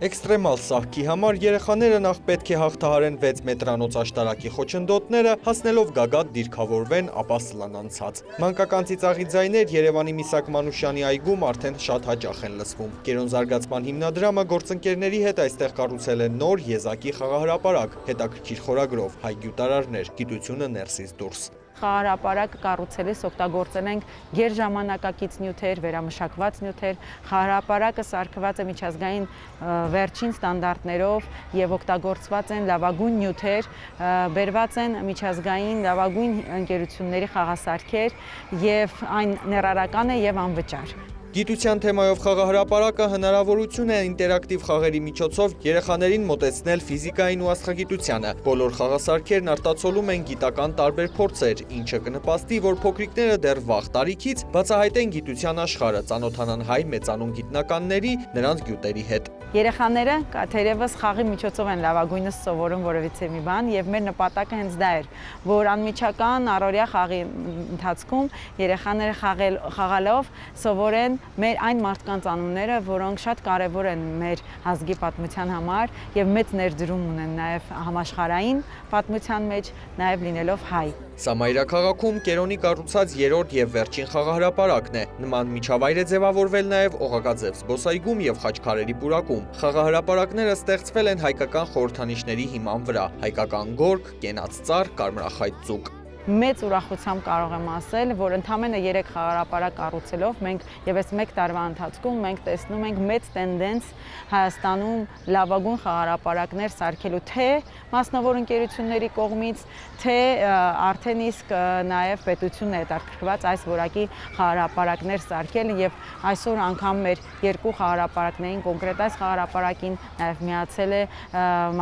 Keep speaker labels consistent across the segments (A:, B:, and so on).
A: Էքստրեմալ սահքի համար երեխաները նախ պետք է հաղթահարեն 6 մետրանոց աշտարակի խոչընդոտները, հասնելով գագաթ դիրքավորվեն, ապա սլանանցած։ Մանկական ծիծաղի ձայներ Երևանի Միսաք Մանուշյանի այգում արդեն շատ հաճախ են լսվում։ Կերոնզարգացման հիմնադրամը գործընկերների հետ այստեղ կառուցել է նոր եզակի խաղահրապարակ, հետաքրքիր խորագրով հայ գյուտարարներ, գիտությունը ներսից դուրս։
B: Խաղահրապարակը կառուցելիս օգտագործել ենք գերժամանակակից նյութեր, վերամշակված նյութեր, խաղահրապարակը սարքված է միջազգային վերջին ստանդարտներով եւ օգտագործված են լավագույն նյութեր, բերված են միջազգային լավագույն ընկերությունների խաղասարքեր եւ այն ներառական է եւ անվճար։
A: Գիտության թեմայով խաղահրապարակը հնարավորություն է ինտերակտիվ խաղերի միջոցով երեխաներին մոտեցնել ֆիզիկային ու աստղագիտությանը։ Բոլոր խաղասարքերն արտացոլում են գիտական տարբեր փորձեր, ինչը կնպաստի, որ փոքրիկները դեռ վաղ տարիքից բացահայտեն գիտության աշխարհը, ծանոթանան հայ մեծանուն գիտնականների, նրանց գյուտերի հետ։
B: Երեխաները թերևս խաղի միջոցով են լավագույնս սովորում որևիցե մի բան եւ մեր նպատակը հենց դա էր, որ անմիջական առօրյա խաղի ընթացքում երեխաները խաղալով սովորեն մեր այն մարդկանց անունները, որոնք շատ կարևոր են մեր ազգի պատմության համար եւ մեծ ներդրում ունեն նաեւ համաշխարհային պատմության մեջ, նաեւ լինելով հայ։
A: Սա մայրաքաղաքում Կերոնի կառուցած երրորդ եւ վերջին խաղահրապարակն է։ Նման միջավայր է ձևավորվել նաեւ Օղակաձև զբոսայգում եւ Խաչքարերի պուրակում։ Խաղահրապարակները ստեղծվել են հայկական խորհրդանիշների հիման վրա՝ հայկական գորգ, կենաց ծառ, կարմրախայտ ձուկ։
B: Մեծ ուրախությամբ կարող եմ ասել, որ ընդամենը 3 խաղահրապարակ կառուցելով մենք եւ այս 1 տարվա ընթացքում մենք տեսնում ենք մեծ տենդենս Հայաստանում լավագույն խաղահրապարակներ սարքելու թե մասնավոր ընկերությունների կողմից, թե արդեն իսկ նաեւ պետությունն է հետաքրքրված այս որակի խաղահրապարակներ սարքել եւ այսօր անգամ մեր 2 խաղահրապարակներին կոնկրետ այս խաղահրապարակին նաեւ միացել է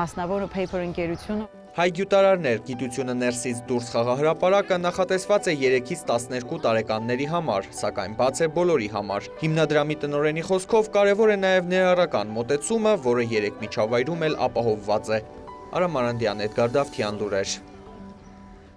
B: մասնավոր paper ընկերությունը։
A: Հայ գյուտարարներ, գիտությունը ներսից դուրս խաղահրապարակը նախատեսված է 3-ից 12 տարեկանների համար, սակայն բաց է բոլորի համար։ Հիմնադրամի տնօրենի խոսքով կարևոր է նաև ներառական մոտեցումը, որը 3 միջավայրում էլ ապահովված է։ Արամ Արանդյան, Էդգար Դավթյան, լուրեր։